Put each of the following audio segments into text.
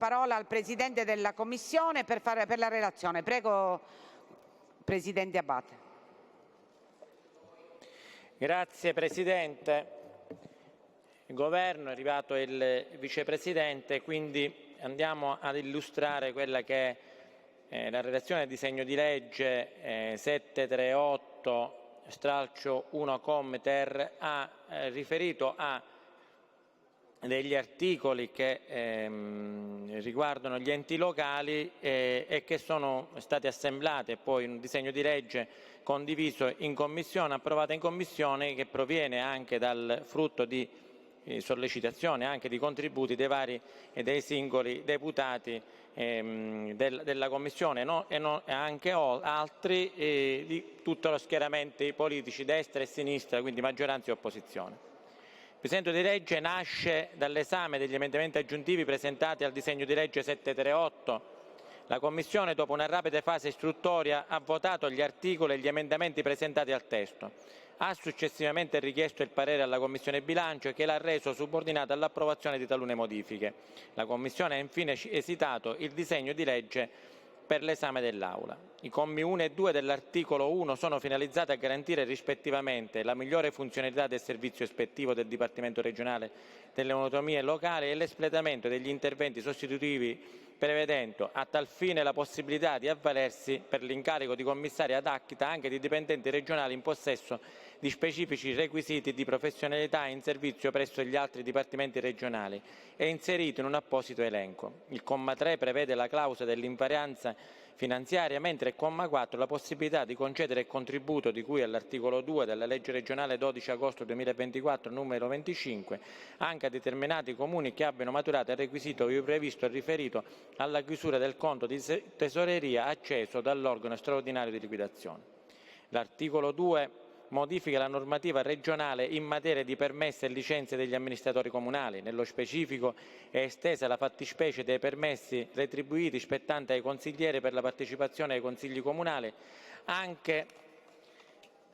Parola al Presidente della Commissione per la relazione. Prego, Presidente Abate. Grazie Presidente. Il Governo, è arrivato il Vicepresidente, quindi andiamo ad illustrare quella che è la relazione del disegno di legge 738 stralcio 1 com ter A, riferito a degli articoli che riguardano gli enti locali e che sono stati assemblati e poi un disegno di legge condiviso in Commissione, approvato in Commissione, che proviene anche dal frutto di sollecitazione, anche di contributi dei vari e dei singoli deputati della Commissione e anche altri di tutti gli schieramenti politici, destra e sinistra, quindi maggioranza e opposizione. Il disegno di legge nasce dall'esame degli emendamenti aggiuntivi presentati al disegno di legge 738. La Commissione, dopo una rapida fase istruttoria, ha votato gli articoli e gli emendamenti presentati al testo. Ha successivamente richiesto il parere alla Commissione Bilancio, che l'ha reso subordinato all'approvazione di talune modifiche. La Commissione ha infine esitato il disegno di legge per l'esame dell'Aula. I commi 1 e 2 dell'articolo 1 sono finalizzati a garantire rispettivamente la migliore funzionalità del servizio ispettivo del Dipartimento regionale delle autonomie locali e l'espletamento degli interventi sostitutivi, prevedendo a tal fine la possibilità di avvalersi per l'incarico di commissari ad acta anche di dipendenti regionali in possesso di specifici requisiti di professionalità in servizio presso gli altri dipartimenti regionali e inserito in un apposito elenco. Il comma 3 prevede la clausola dell'invarianza finanziaria, mentre il comma 4 la possibilità di concedere il contributo di cui all'articolo 2 della legge regionale 12 agosto 2024 numero 25 anche a determinati comuni che abbiano maturato il requisito ivi previsto e riferito alla chiusura del conto di tesoreria acceso dall'organo straordinario di liquidazione. L'articolo 2 modifica la normativa regionale in materia di permessi e licenze degli amministratori comunali. Nello specifico è estesa la fattispecie dei permessi retribuiti spettanti ai consiglieri per la partecipazione ai consigli comunali anche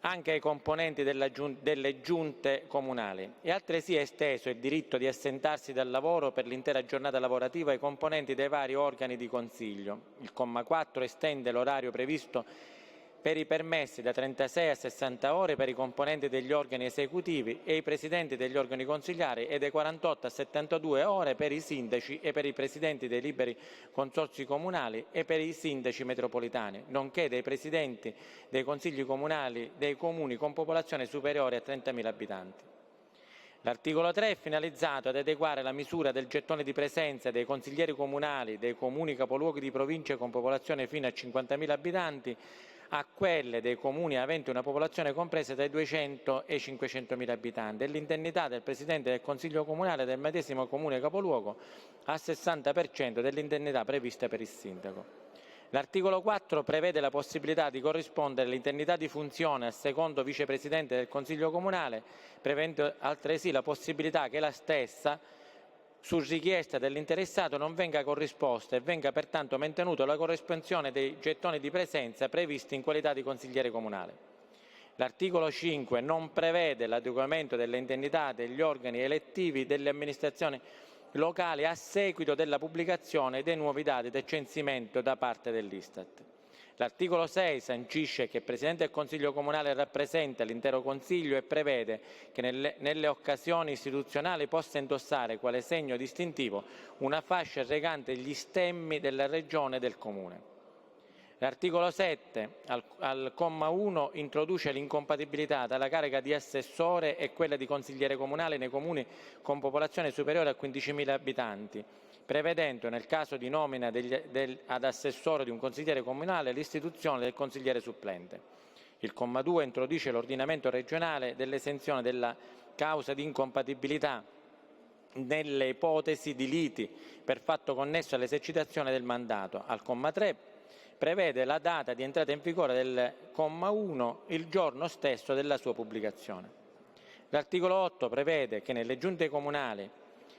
ai componenti delle giunte comunali. È altresì esteso il diritto di assentarsi dal lavoro per l'intera giornata lavorativa ai componenti dei vari organi di consiglio. Il comma 4 estende l'orario previsto per i permessi da 36 a 60 ore per i componenti degli organi esecutivi e i presidenti degli organi consigliari e da 48 a 72 ore per i sindaci e per i presidenti dei liberi consorzi comunali e per i sindaci metropolitani, nonché dei presidenti dei consigli comunali dei comuni con popolazione superiore a 30.000 abitanti. L'articolo 3 è finalizzato ad adeguare la misura del gettone di presenza dei consiglieri comunali dei comuni capoluoghi di province con popolazione fino a 50.000 abitanti a quelle dei comuni aventi una popolazione compresa dai 200 e i 500.000 abitanti e l'indennità del Presidente del Consiglio Comunale del medesimo comune capoluogo al 60% dell'indennità prevista per il Sindaco. L'articolo 4 prevede la possibilità di corrispondere l'indennità di funzione al secondo vicepresidente del Consiglio Comunale, prevedendo altresì la possibilità che la stessa, su richiesta dell'interessato, non venga corrisposta e venga pertanto mantenuta la corrispondenza dei gettoni di presenza previsti in qualità di consigliere comunale. L'articolo 5 non prevede l'adeguamento delle indennità degli organi elettivi delle amministrazioni locali a seguito della pubblicazione dei nuovi dati del censimento da parte dell'Istat. L'articolo 6 sancisce che il Presidente del Consiglio Comunale rappresenta l'intero Consiglio e prevede che nelle occasioni istituzionali possa indossare quale segno distintivo una fascia recante gli stemmi della Regione e del Comune. L'articolo 7, al comma 1, introduce l'incompatibilità tra la carica di assessore e quella di consigliere comunale nei comuni con popolazione superiore a 15.000 abitanti, prevedendo, nel caso di nomina ad assessore di un consigliere comunale, l'istituzione del consigliere supplente. Il comma 2 introduce l'ordinamento regionale dell'esenzione della causa di incompatibilità nelle ipotesi di liti per fatto connesso all'esercitazione del mandato. Al comma 3 prevede la data di entrata in vigore del comma 1 il giorno stesso della sua pubblicazione. L'articolo 8 prevede che nelle giunte comunali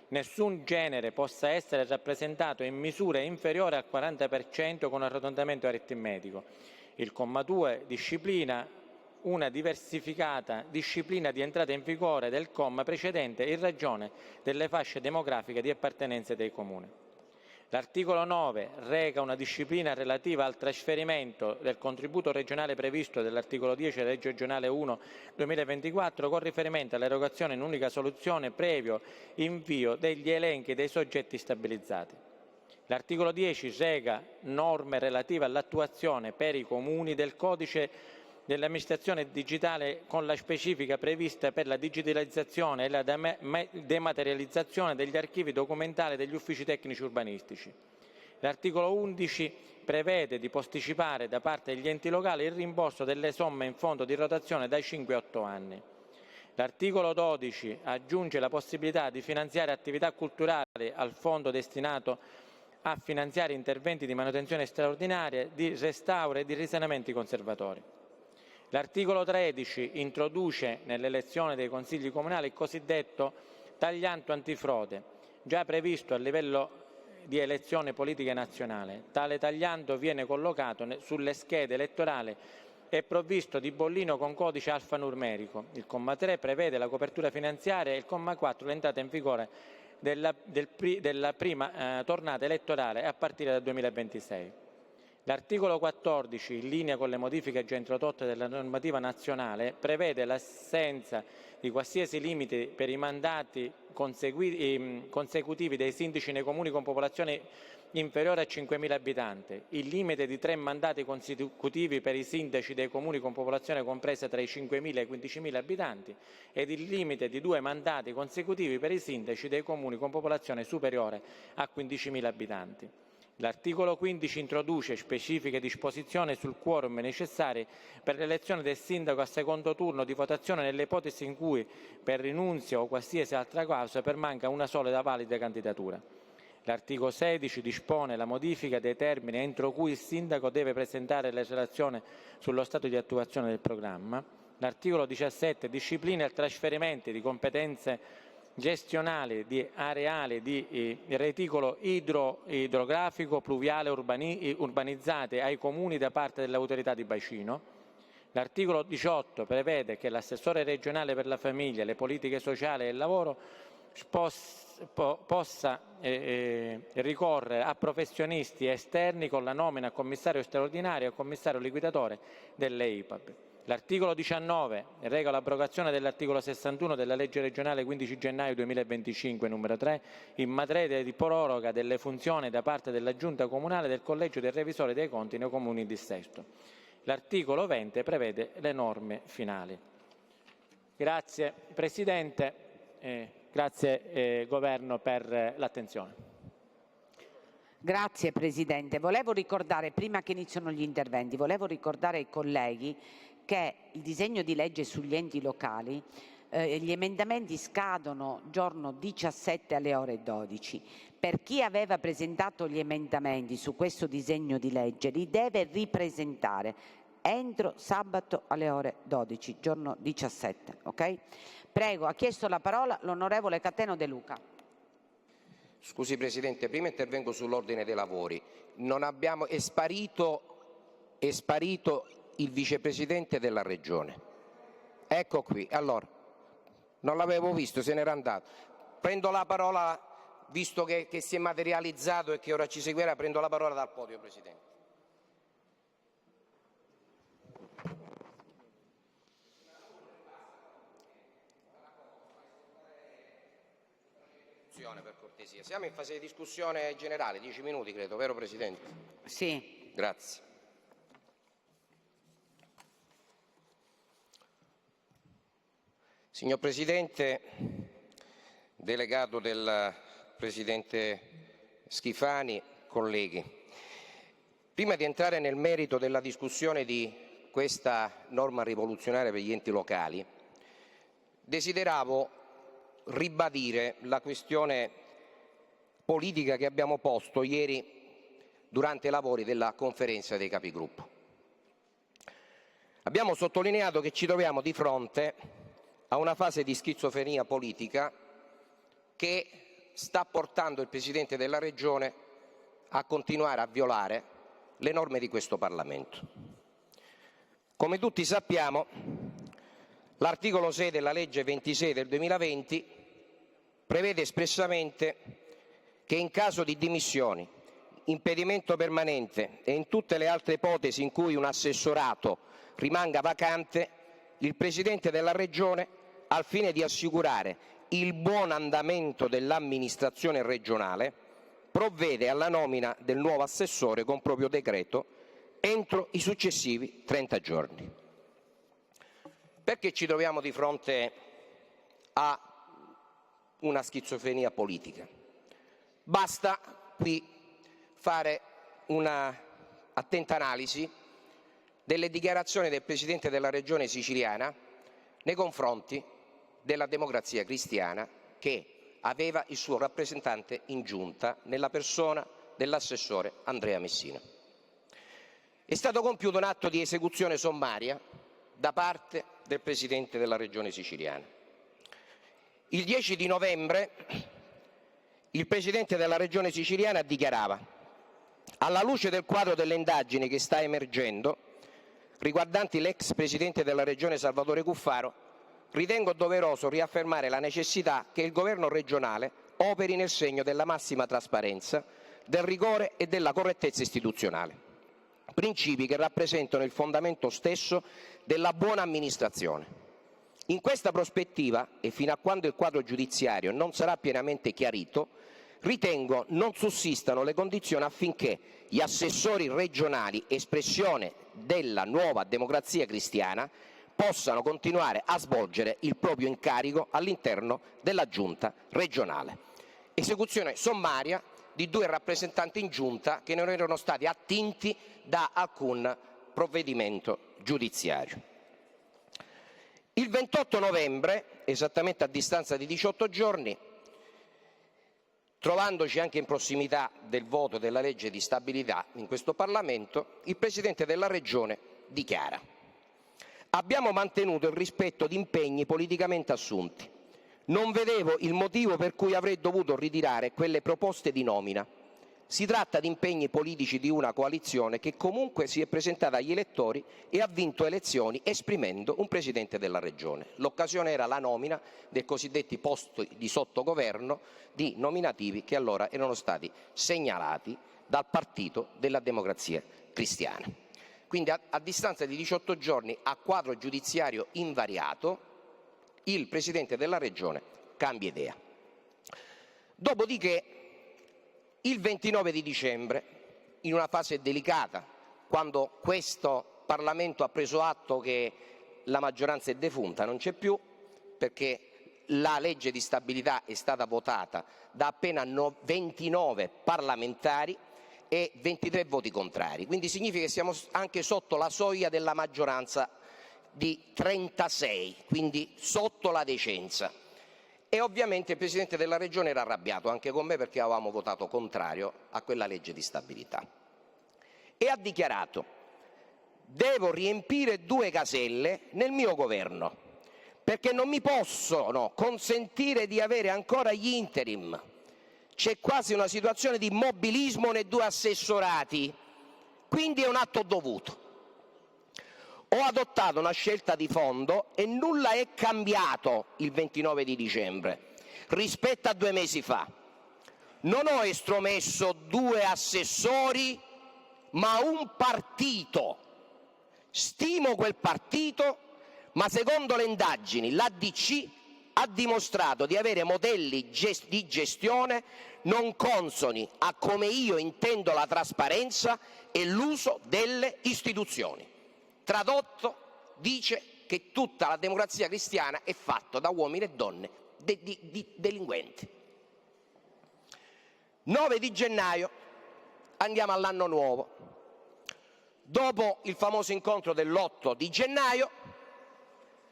nessun genere possa essere rappresentato in misura inferiore al 40% con arrotondamento aritmetico. Il comma 2 disciplina una diversificata disciplina di entrata in vigore del comma precedente in ragione delle fasce demografiche di appartenenza dei comuni. L'articolo 9 reca una disciplina relativa al trasferimento del contributo regionale previsto dall'articolo 10 della legge regionale 1/2024 con riferimento all'erogazione in unica soluzione previo invio degli elenchi dei soggetti stabilizzati. L'articolo 10 reca norme relative all'attuazione per i comuni del codice dell'amministrazione digitale con la specifica prevista per la digitalizzazione e la dematerializzazione degli archivi documentali degli uffici tecnici urbanistici. L'articolo 11 prevede di posticipare da parte degli enti locali il rimborso delle somme in fondo di rotazione dai 5 a 8 anni. L'articolo 12 aggiunge la possibilità di finanziare attività culturali al fondo destinato a finanziare interventi di manutenzione straordinaria, di restauro e di risanamenti conservatori. L'articolo 13 introduce nell'elezione dei consigli comunali il cosiddetto tagliando antifrode, già previsto a livello di elezione politica nazionale. Tale tagliando viene collocato sulle schede elettorali e provvisto di bollino con codice alfanumerico. Il comma 3 prevede la copertura finanziaria e il comma 4 l'entrata in vigore della prima tornata elettorale a partire dal 2026. L'articolo 14, in linea con le modifiche già introdotte dalla normativa nazionale, prevede l'assenza di qualsiasi limite per i mandati consecutivi dei sindaci nei comuni con popolazione inferiore a 5.000 abitanti, il limite di 3 mandati consecutivi per i sindaci dei comuni con popolazione compresa tra i 5.000 e i 15.000 abitanti ed il limite di 2 mandati consecutivi per i sindaci dei comuni con popolazione superiore a 15.000 abitanti. L'articolo 15 introduce specifiche disposizioni sul quorum necessari per l'elezione del sindaco a secondo turno di votazione nelle ipotesi in cui, per rinunzia o qualsiasi altra causa, permanga una sola valida candidatura. L'articolo 16 dispone la modifica dei termini entro cui il sindaco deve presentare la relazione sullo stato di attuazione del programma. L'articolo 17 disciplina il trasferimento di competenze gestionali di areali di reticolo idrografico pluviale urbanizzate ai comuni da parte dell'autorità di bacino. L'articolo 18 prevede che l'assessore regionale per la famiglia, le politiche sociali e il lavoro possa ricorrere a professionisti esterni con la nomina a commissario straordinario e a commissario liquidatore delle IPAB. L'articolo 19 reca l'abrogazione dell'articolo 61 della legge regionale 15 gennaio 2025 numero 3 in materia di proroga delle funzioni da parte della Giunta Comunale del Collegio dei Revisori dei Conti nei Comuni in dissesto. L'articolo 20 prevede le norme finali. Grazie Presidente, grazie Governo per l'attenzione. Grazie Presidente. Volevo ricordare, prima che iniziano gli interventi, volevo ricordare ai colleghi che il disegno di legge sugli enti locali, gli emendamenti scadono giorno 17 alle ore 12. Per chi aveva presentato gli emendamenti su questo disegno di legge li deve ripresentare entro sabato alle ore 12, giorno 17. Ok? Prego, ha chiesto la parola l'onorevole Cateno De Luca. Scusi Presidente, prima intervengo sull'ordine dei lavori. È sparito il vicepresidente della Regione. Ecco qui, allora, non l'avevo visto, se n'era andato. Prendo la parola, visto che si è materializzato e che ora ci seguirà, prendo la parola dal podio, Presidente. Per cortesia. Siamo in fase di discussione generale, 10 minuti credo, vero Presidente? Sì. Grazie. Signor Presidente, delegato del Presidente Schifani, colleghi, prima di entrare nel merito della discussione di questa norma rivoluzionaria per gli enti locali, desideravo ribadire la questione politica che abbiamo posto ieri durante i lavori della Conferenza dei Capigruppo. Abbiamo sottolineato che ci troviamo di fronte a una fase di schizofrenia politica che sta portando il Presidente della Regione a continuare a violare le norme di questo Parlamento. Come tutti sappiamo, l'articolo 6 della legge 26 del 2020 prevede espressamente che in caso di dimissioni impedimento permanente e in tutte le altre ipotesi in cui un assessorato rimanga vacante, il Presidente della Regione, al fine di assicurare il buon andamento dell'amministrazione regionale, provvede alla nomina del nuovo assessore con proprio decreto entro i successivi 30 giorni. Perché ci troviamo di fronte a una schizofrenia politica? Basta qui fare una attenta analisi delle dichiarazioni del Presidente della Regione siciliana nei confronti della Democrazia Cristiana, che aveva il suo rappresentante in giunta nella persona dell'assessore Andrea Messina. È stato compiuto un atto di esecuzione sommaria da parte del Presidente della Regione siciliana. Il 10 di novembre il Presidente della Regione siciliana dichiarava: alla luce del quadro delle indagini che sta emergendo riguardanti l'ex Presidente della Regione Salvatore Cuffaro, ritengo doveroso riaffermare la necessità che il Governo regionale operi nel segno della massima trasparenza, del rigore e della correttezza istituzionale, principi che rappresentano il fondamento stesso della buona amministrazione. In questa prospettiva, e fino a quando il quadro giudiziario non sarà pienamente chiarito, ritengo non sussistano le condizioni affinché gli assessori regionali, espressione della nuova Democrazia Cristiana, possano continuare a svolgere il proprio incarico all'interno della Giunta regionale. Esecuzione sommaria di 2 rappresentanti in Giunta che non erano stati attinti da alcun provvedimento giudiziario. Il 28 novembre, esattamente a distanza di 18 giorni, trovandoci anche in prossimità del voto della legge di stabilità in questo Parlamento, il Presidente della Regione dichiara: abbiamo mantenuto il rispetto di impegni politicamente assunti. Non vedevo il motivo per cui avrei dovuto ritirare quelle proposte di nomina. Si tratta di impegni politici di una coalizione che comunque si è presentata agli elettori e ha vinto elezioni esprimendo un Presidente della Regione. L'occasione era la nomina dei cosiddetti posti di sottogoverno di nominativi che allora erano stati segnalati dal Partito della Democrazia Cristiana. Quindi a distanza di 18 giorni, a quadro giudiziario invariato, il Presidente della Regione cambia idea. Dopodiché, il 29 di dicembre, in una fase delicata, quando questo Parlamento ha preso atto che la maggioranza è defunta, non c'è più, perché la legge di stabilità è stata votata da appena 29 parlamentari e 23 voti contrari. Quindi significa che siamo anche sotto la soglia della maggioranza di 36, quindi sotto la decenza. E ovviamente il Presidente della Regione era arrabbiato anche con me perché avevamo votato contrario a quella legge di stabilità. E ha dichiarato: devo riempire 2 caselle nel mio governo, perché non mi possono consentire di avere ancora gli interim. C'è quasi una situazione di mobilismo nei 2 assessorati, quindi è un atto dovuto. Ho adottato una scelta di fondo e nulla è cambiato il 29 di dicembre rispetto a 2 mesi fa. Non ho estromesso 2 assessori, ma un partito. Stimo quel partito, ma secondo le indagini l'ADC ha dimostrato di avere modelli di gestione non consoni a come io intendo la trasparenza e l'uso delle istituzioni. Tradotto, dice che tutta la Democrazia Cristiana è fatta da uomini e donne di delinquenti. 9 di gennaio, andiamo all'anno nuovo. Dopo il famoso incontro dell'8 di gennaio,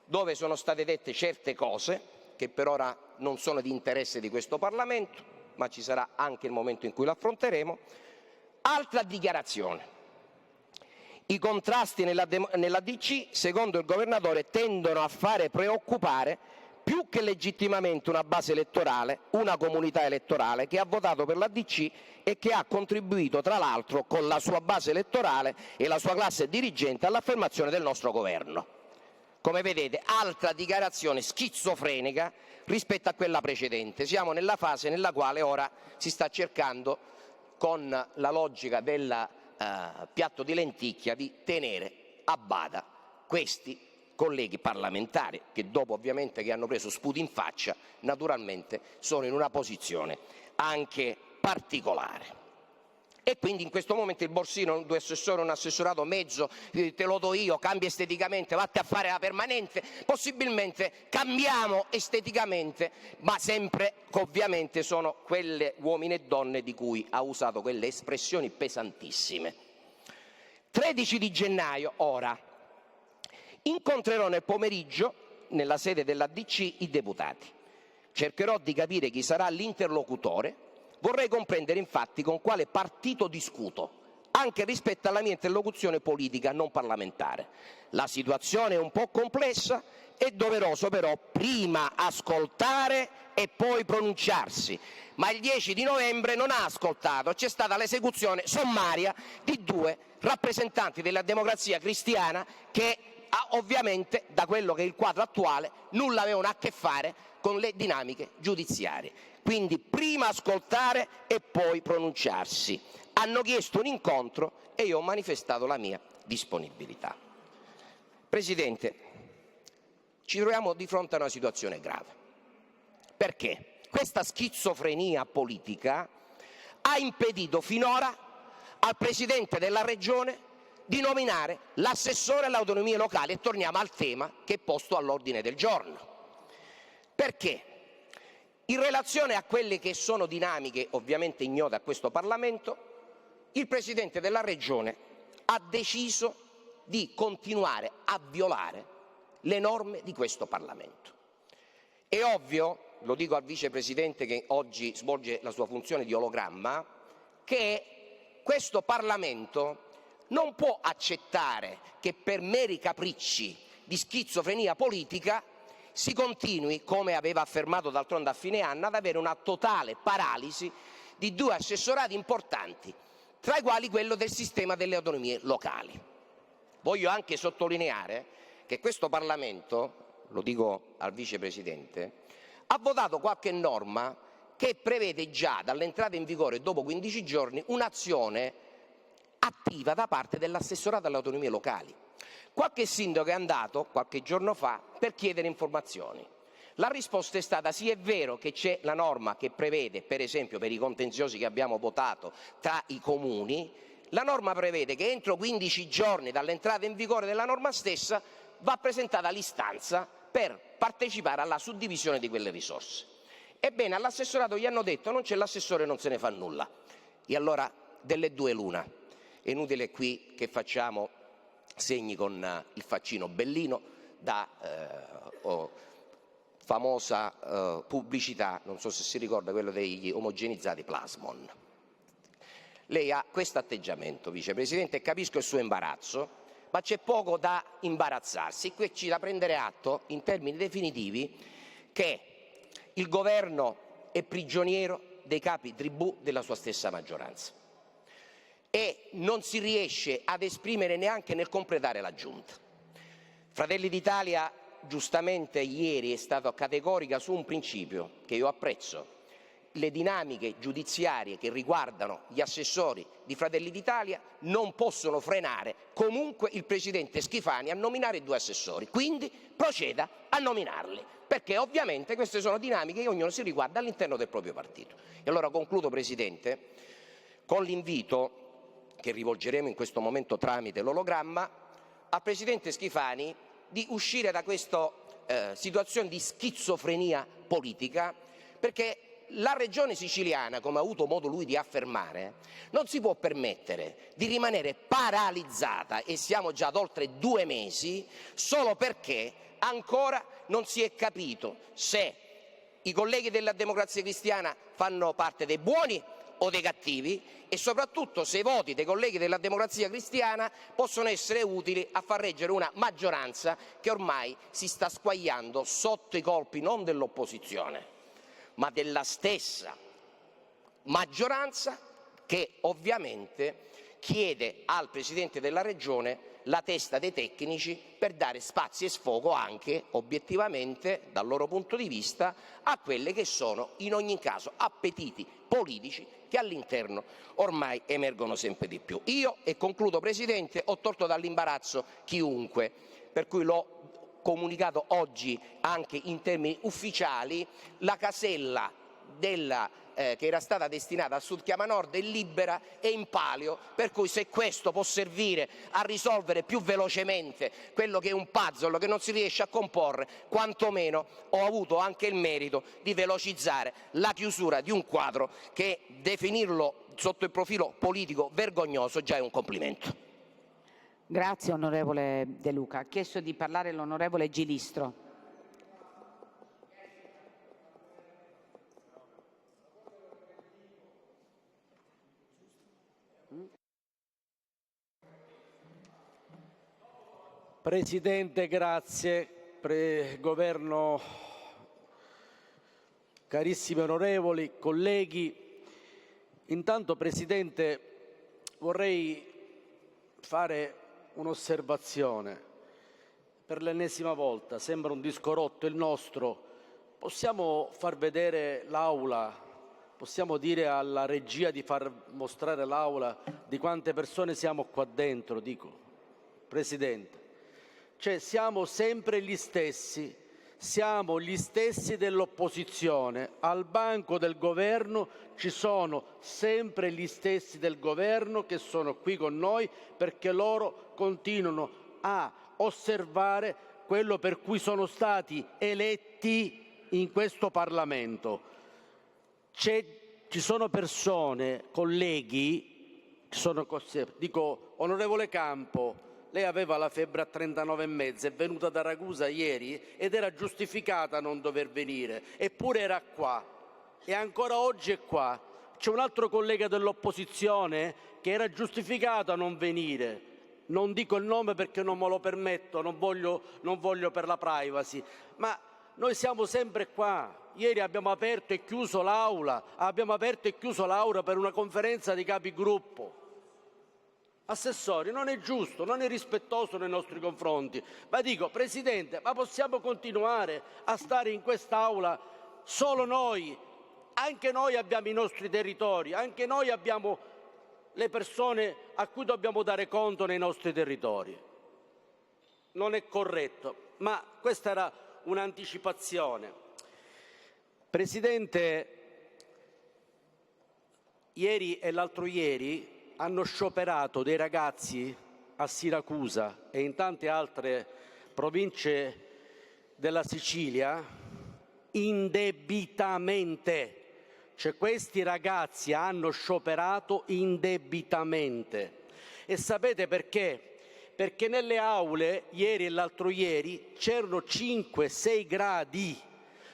dove sono state dette certe cose che per ora non sono di interesse di questo Parlamento, ma ci sarà anche il momento in cui lo affronteremo, altra dichiarazione. I contrasti nella DC, secondo il governatore, tendono a fare preoccupare più che legittimamente una base elettorale, una comunità elettorale che ha votato per la DC e che ha contribuito, tra l'altro, con la sua base elettorale e la sua classe dirigente all'affermazione del nostro governo. Come vedete, altra dichiarazione schizofrenica rispetto a quella precedente. Siamo nella fase nella quale ora si sta cercando con la logica del piatto di lenticchia, di tenere a bada questi colleghi parlamentari che dopo ovviamente che hanno preso sputi in faccia naturalmente sono in una posizione anche particolare. E quindi in questo momento il Borsino, due assessori, un assessorato mezzo, te lo do io, cambia esteticamente, vatti a fare la permanente, possibilmente cambiamo esteticamente, ma sempre ovviamente sono quelle uomini e donne di cui ha usato quelle espressioni pesantissime. 13 di gennaio, ora, incontrerò nel pomeriggio, nella sede dell'ADC, i deputati. Cercherò di capire chi sarà l'interlocutore. Vorrei comprendere infatti con quale partito discuto, anche rispetto alla mia interlocuzione politica non parlamentare. La situazione è un po' complessa, è doveroso però prima ascoltare e poi pronunciarsi. Ma il 10 di novembre non ha ascoltato, c'è stata l'esecuzione sommaria di 2 rappresentanti della Democrazia Cristiana che ovviamente, da quello che è il quadro attuale, nulla avevano a che fare con le dinamiche giudiziarie. Quindi prima ascoltare e poi pronunciarsi. Hanno chiesto un incontro e io ho manifestato la mia disponibilità. Presidente, ci troviamo di fronte a una situazione grave. Perché? Questa schizofrenia politica ha impedito finora al Presidente della Regione di nominare l'assessore alle autonomie locali, e torniamo al tema che è posto all'ordine del giorno. Perché? In relazione a quelle che sono dinamiche ovviamente ignote a questo Parlamento, il Presidente della Regione ha deciso di continuare a violare le norme di questo Parlamento. È ovvio, lo dico al Vicepresidente che oggi svolge la sua funzione di ologramma, che questo Parlamento non può accettare che per meri capricci di schizofrenia politica si continui, come aveva affermato d'altronde a fine anno, ad avere una totale paralisi di 2 assessorati importanti, tra i quali quello del sistema delle autonomie locali. Voglio anche sottolineare che questo Parlamento, lo dico al Vicepresidente, ha votato qualche norma che prevede già dall'entrata in vigore dopo 15 giorni un'azione attiva da parte dell'assessorato alle autonomie locali. Qualche sindaco è andato qualche giorno fa per chiedere informazioni. La risposta è stata: sì, è vero che c'è la norma che prevede, per esempio per i contenziosi che abbiamo votato tra i comuni, la norma prevede che entro 15 giorni dall'entrata in vigore della norma stessa va presentata l'istanza per partecipare alla suddivisione di quelle risorse. Ebbene, all'assessorato gli hanno detto: non c'è l'assessore, non se ne fa nulla. E allora delle due l'una. È inutile qui che facciamo segni con il faccino bellino da famosa pubblicità, non so se si ricorda, quello degli omogenizzati Plasmon. Lei ha questo atteggiamento, Vicepresidente, e capisco il suo imbarazzo, ma c'è poco da imbarazzarsi. Qui c'è da prendere atto in termini definitivi che il governo è prigioniero dei capi tribù della sua stessa maggioranza e non si riesce ad esprimere neanche nel completare la Giunta. Fratelli d'Italia giustamente ieri è stato categorica su un principio che io apprezzo: le dinamiche giudiziarie che riguardano gli assessori di Fratelli d'Italia non possono frenare comunque il Presidente Schifani a nominare 2 assessori, quindi proceda a nominarli, perché ovviamente queste sono dinamiche che ognuno si riguarda all'interno del proprio partito. E allora concludo, Presidente, con l'invito che rivolgeremo in questo momento tramite l'ologramma al Presidente Schifani di uscire da questa situazione di schizofrenia politica, perché la Regione siciliana, come ha avuto modo lui di affermare, non si può permettere di rimanere paralizzata, e siamo già ad oltre 2 mesi, solo perché ancora non si è capito se i colleghi della Democrazia Cristiana fanno parte dei buoni o dei cattivi, e soprattutto se i voti dei colleghi della Democrazia Cristiana possono essere utili a far reggere una maggioranza che ormai si sta squagliando sotto i colpi non dell'opposizione, ma della stessa maggioranza, che ovviamente chiede al Presidente della Regione la testa dei tecnici per dare spazio e sfogo anche, obiettivamente, dal loro punto di vista, a quelle che sono, in ogni caso, appetiti politici che all'interno ormai emergono sempre di più. Io, e concludo Presidente, ho tolto dall'imbarazzo chiunque, per cui l'ho comunicato oggi anche in termini ufficiali, la casella che era stata destinata a Sud Chiama Nord è libera e in palio, per cui se questo può servire a risolvere più velocemente quello che è un puzzle che non si riesce a comporre, quantomeno ho avuto anche il merito di velocizzare la chiusura di un quadro che definirlo sotto il profilo politico vergognoso già è un complimento. Grazie onorevole De Luca. Ha chiesto di parlare l'onorevole Gilistro. Presidente, grazie. Governo, carissimi onorevoli, colleghi, intanto Presidente vorrei fare un'osservazione. Per l'ennesima volta, sembra un disco rotto il nostro, possiamo far vedere l'Aula, possiamo dire alla regia di far mostrare l'Aula di quante persone siamo qua dentro, dico, Presidente. Cioè siamo sempre gli stessi dell'opposizione, al banco del governo ci sono sempre gli stessi del governo che sono qui con noi perché loro continuano a osservare quello per cui sono stati eletti in questo Parlamento. Ci sono persone, colleghi, dico onorevole Campo, lei aveva la febbre a 39,5, è venuta da Ragusa ieri ed era giustificata a non dover venire, eppure era qua e ancora oggi è qua. C'è un altro collega dell'opposizione che era giustificato a non venire, non dico il nome perché non me lo permetto, non voglio per la privacy, ma noi siamo sempre qua. Ieri abbiamo aperto e chiuso l'Aula, per una conferenza di capigruppo. Assessori, non è giusto, non è rispettoso nei nostri confronti. Ma dico, Presidente, ma possiamo continuare a stare in quest'Aula solo noi? Anche noi abbiamo i nostri territori, anche noi abbiamo le persone a cui dobbiamo dare conto nei nostri territori. Non è corretto, ma questa era un'anticipazione. Presidente, ieri e l'altro ieri hanno scioperato dei ragazzi a Siracusa e in tante altre province della Sicilia indebitamente. Cioè questi ragazzi hanno scioperato indebitamente. E sapete perché? Perché nelle aule, ieri e l'altro ieri, c'erano 5-6 gradi.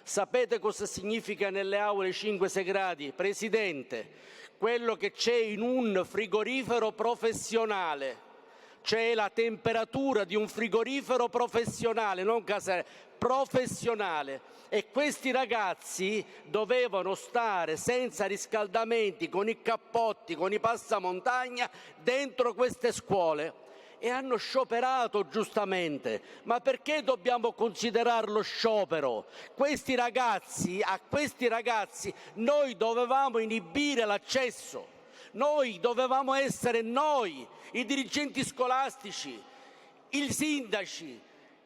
Sapete cosa significa nelle aule 5-6 gradi? Presidente, quello che c'è in un frigorifero professionale, cioè la temperatura di un frigorifero professionale, non caseare, professionale. E questi ragazzi dovevano stare senza riscaldamenti, con i cappotti, con i passamontagna, dentro queste scuole. E hanno scioperato giustamente. Ma perché dobbiamo considerarlo sciopero? A questi ragazzi noi dovevamo inibire l'accesso. Noi dovevamo essere noi, i dirigenti scolastici, i sindaci,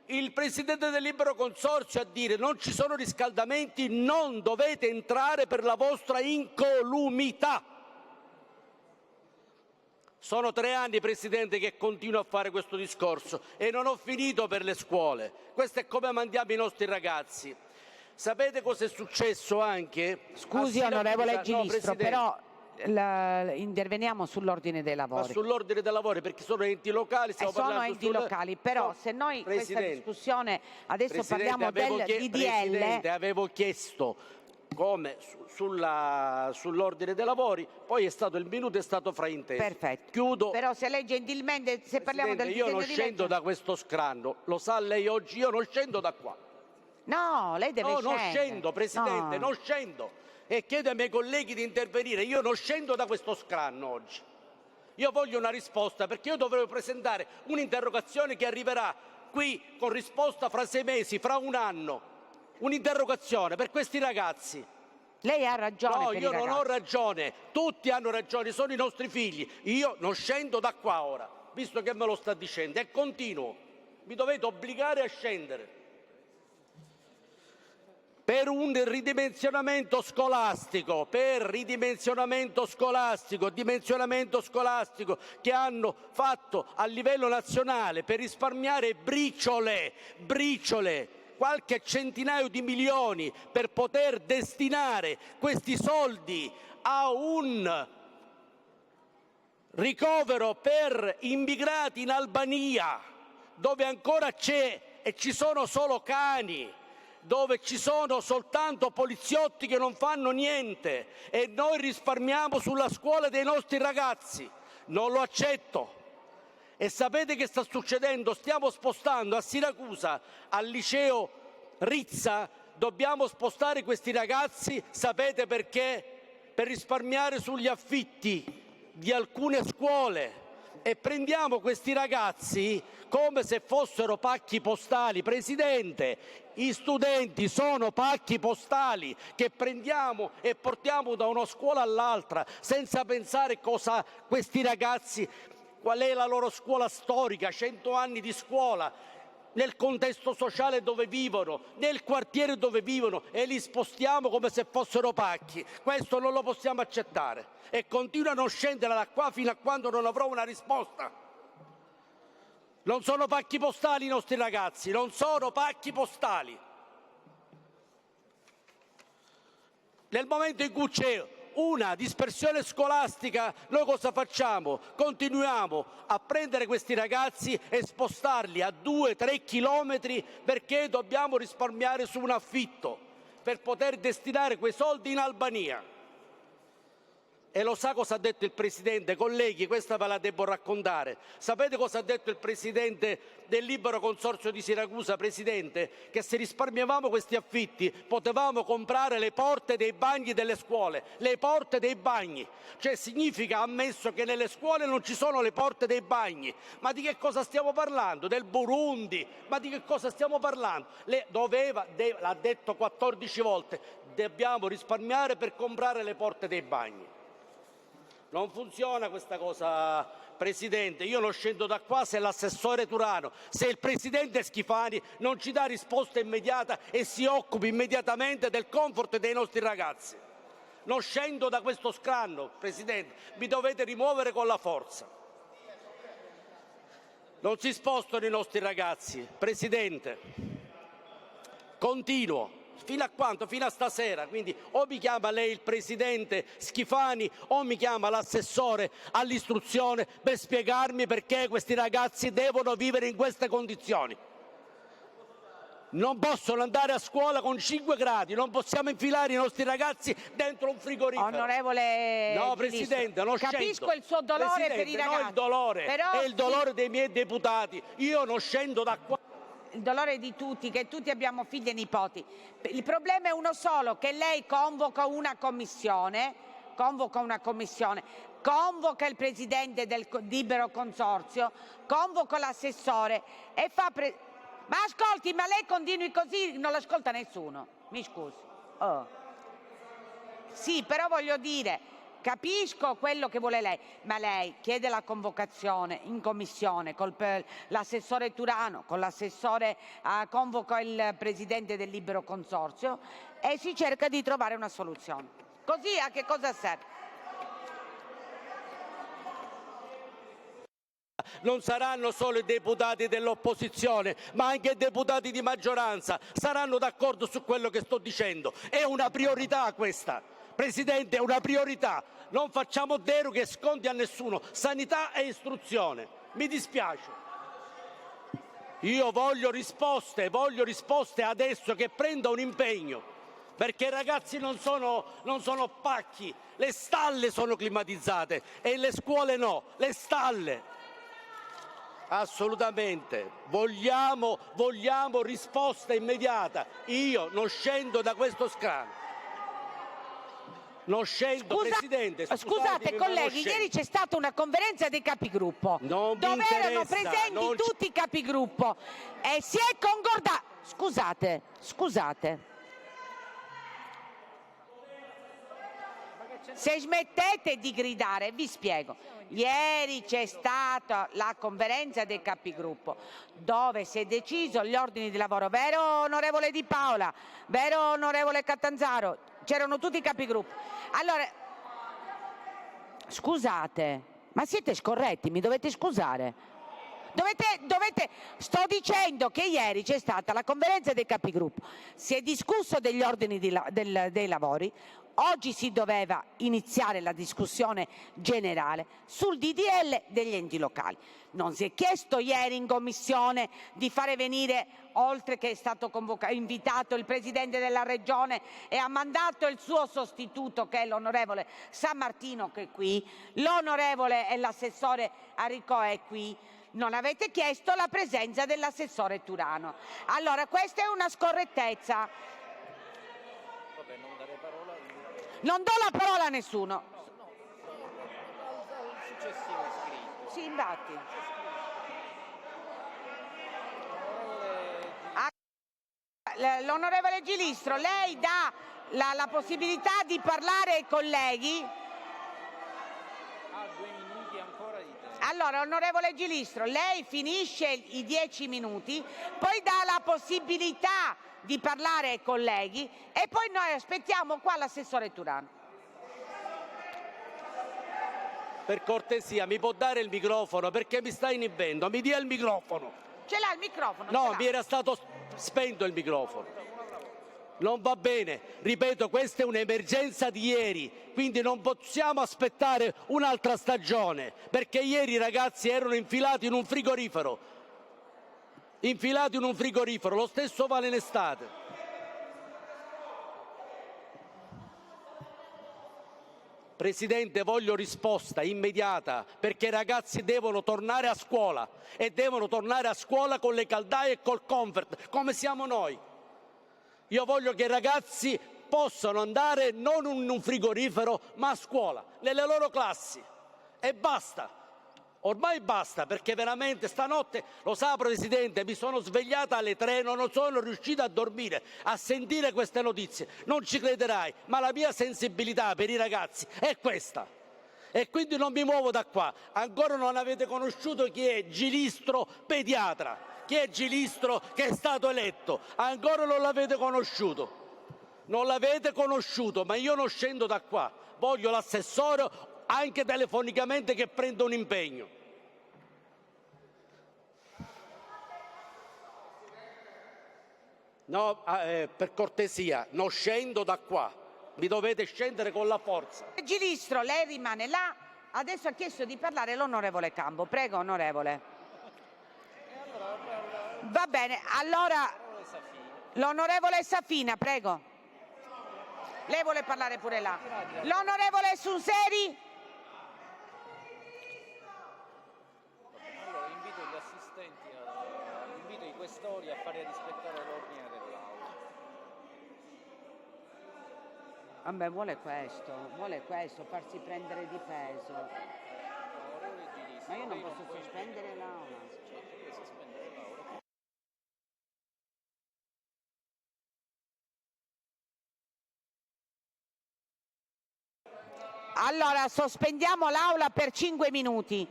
il presidente del Libero Consorzio a dire non ci sono riscaldamenti, non dovete entrare per la vostra incolumità. Sono 3 anni, Presidente, che continuo a fare questo discorso e non ho finito per le scuole. Questo è come mandiamo i nostri ragazzi. Sapete cosa è successo anche? Scusi onorevole Gilistro, però interveniamo sull'ordine dei lavori. Ma sull'ordine dei lavori, perché sono enti locali, sono enti locali, però se noi questa discussione adesso parliamo del DDL. Presidente, avevo chiesto come sull'ordine dei lavori, poi è stato il minuto, è stato frainteso. Perfetto. Chiudo. Però se lei gentilmente, se parliamo del disegno di legge... Io non scendo da questo scranno, lo sa lei oggi, io non scendo da qua. No, lei deve scendere. No, non scendo, Presidente, non scendo. E chiedo ai miei colleghi di intervenire, io non scendo da questo scranno oggi. Io voglio una risposta, perché io dovrò presentare un'interrogazione che arriverà qui con risposta fra 6 mesi, fra un anno. Un'interrogazione per questi ragazzi. Lei ha ragione. No, per io i non ragazzi. ho ragione, tutti hanno ragione, sono i nostri figli. Io non scendo da qua ora, visto che me lo sta dicendo, e continuo. Mi dovete obbligare a scendere. Per un ridimensionamento scolastico, dimensionamento scolastico che hanno fatto a livello nazionale per risparmiare briciole, qualche centinaio di milioni per poter destinare questi soldi a un ricovero per immigrati in Albania, dove ancora c'è e ci sono solo cani, dove ci sono soltanto poliziotti che non fanno niente, e noi risparmiamo sulla scuola dei nostri ragazzi. Non lo accetto. E sapete che sta succedendo? Stiamo spostando a Siracusa, al liceo Rizza, dobbiamo spostare questi ragazzi, sapete perché? Per risparmiare sugli affitti di alcune scuole. E prendiamo questi ragazzi come se fossero pacchi postali. Presidente, i studenti sono pacchi postali che prendiamo e portiamo da una scuola all'altra senza pensare cosa questi ragazzi, qual è la loro scuola storica, 100 anni di scuola, nel contesto sociale dove vivono, nel quartiere dove vivono, e li spostiamo come se fossero pacchi. Questo non lo possiamo accettare e continuano a scendere da qua fino a quando non avrò una risposta. Non sono pacchi postali i nostri ragazzi, non sono pacchi postali. Nel momento in cui c'è una dispersione scolastica, noi cosa facciamo? Continuiamo a prendere questi ragazzi e spostarli a 2-3 chilometri perché dobbiamo risparmiare su un affitto per poter destinare quei soldi in Albania. E lo sa cosa ha detto il Presidente? Colleghi, questa ve la devo raccontare. Sapete cosa ha detto il Presidente del Libero Consorzio di Siracusa, Presidente? Che se risparmiavamo questi affitti potevamo comprare le porte dei bagni delle scuole, le porte dei bagni. Cioè significa, ammesso che nelle scuole non ci sono le porte dei bagni. Ma di che cosa stiamo parlando? Del Burundi? Ma di che cosa stiamo parlando? L'ha detto 14 volte, dobbiamo risparmiare per comprare le porte dei bagni. Non funziona questa cosa, Presidente. Io non scendo da qua se l'assessore Turano, se il Presidente Schifani non ci dà risposta immediata e si occupi immediatamente del comfort dei nostri ragazzi. Non scendo da questo scranno, Presidente, mi dovete rimuovere con la forza. Non si spostano i nostri ragazzi, Presidente. Continuo. Fino a quanto? Fino a stasera. Quindi o mi chiama lei il Presidente Schifani o mi chiama l'assessore all'istruzione per spiegarmi perché questi ragazzi devono vivere in queste condizioni. Non possono andare a scuola con 5 gradi, non possiamo infilare i nostri ragazzi dentro un frigorifero. Onorevole No, Presidente, non scendo. Capisco il suo dolore per i ragazzi. No, il dolore, però è il dolore dei miei deputati. Io non scendo da qua. Il dolore di tutti, che tutti abbiamo figli e nipoti. Il problema è uno solo, che lei convoca una commissione, convoca il Presidente del Libero Consorzio, convoca l'assessore e fa... Ma ascolti, ma lei continui così, non l'ascolta nessuno, mi scusi. Oh. Sì, però voglio dire... Capisco quello che vuole lei, ma lei chiede la convocazione in commissione con l'assessore Turano, con l'assessore, convoca il Presidente del Libero Consorzio e si cerca di trovare una soluzione. Così a che cosa serve? Non saranno solo i deputati dell'opposizione, ma anche i deputati di maggioranza saranno d'accordo su quello che sto dicendo. È una priorità questa. Presidente, è una priorità. Non facciamo deroghe e sconti a nessuno. Sanità e istruzione. Mi dispiace. Io voglio risposte adesso, che prenda un impegno. Perché i ragazzi non sono pacchi. Le stalle sono climatizzate e le scuole no. Le stalle. Assolutamente. Vogliamo risposta immediata. Io non scendo da questo scranno. Non scendo, Presidente. Scusate colleghi, ieri c'è stata una conferenza dei capigruppo dove erano presenti tutti i capigruppo e si è concordato. Scusate. Se smettete di gridare, vi spiego. Ieri c'è stata la conferenza dei capigruppo dove si è deciso gli ordini di lavoro, vero onorevole Di Paola, vero onorevole Catanzaro? C'erano tutti i capigruppo. Allora, scusate, ma siete scorretti, mi dovete scusare. Sto dicendo che ieri c'è stata la conferenza dei capigruppo, si è discusso degli ordini dei lavori, oggi si doveva iniziare la discussione generale sul DDL degli enti locali. Non si è chiesto ieri in commissione di fare venire, oltre che è stato invitato il Presidente della Regione e ha mandato il suo sostituto che è l'onorevole San Martino che è qui, l'onorevole e l'assessore Aricò è qui. Non avete chiesto la presenza dell'assessore Turano. Allora, questa è una scorrettezza. Non do la parola a nessuno. Sì, infatti. L'onorevole Gilistro, lei dà la possibilità di parlare ai colleghi? Allora, onorevole Gilistro, lei finisce i 10 minuti, poi dà la possibilità di parlare ai colleghi e poi noi aspettiamo qua l'assessore Turano. Per cortesia, mi può dare il microfono perché mi sta inibendo? Mi dia il microfono. Ce l'ha il microfono? No, mi era stato spento il microfono. Non va bene, ripeto, questa è un'emergenza di ieri, quindi non possiamo aspettare un'altra stagione, perché ieri i ragazzi erano infilati in un frigorifero, lo stesso vale in estate. Presidente, voglio risposta immediata, perché i ragazzi devono tornare a scuola e devono tornare a scuola con le caldaie e col comfort, come siamo noi. Io voglio che i ragazzi possano andare non in un frigorifero, ma a scuola, nelle loro classi. E basta. Ormai basta, perché veramente stanotte, lo sa Presidente, mi sono svegliata alle 3, non sono riuscita a dormire, a sentire queste notizie. Non ci crederai, ma la mia sensibilità per i ragazzi è questa. E quindi non mi muovo da qua. Ancora non avete conosciuto chi è Gilistro pediatra. Chi è Gilistro che è stato eletto? Ancora non l'avete conosciuto. Non l'avete conosciuto, ma io non scendo da qua. Voglio l'assessore anche telefonicamente che prenda un impegno. No, per cortesia, non scendo da qua. Mi dovete scendere con la forza. Gilistro, lei rimane là. Adesso ha chiesto di parlare l'onorevole Cambo. Prego, onorevole. Va bene, allora l'onorevole Safina, prego. Lei vuole parlare pure là. L'onorevole Sunseri? Allora invito gli assistenti, invito i questori a fare rispettare l'ordine dell'Aula. Vabbè, vuole questo, farsi prendere di peso. Ma io non posso sospendere l'Aula. Allora, sospendiamo l'Aula per 5 minuti.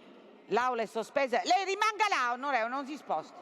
L'Aula è sospesa. Lei rimanga là, onorevole, non si sposti.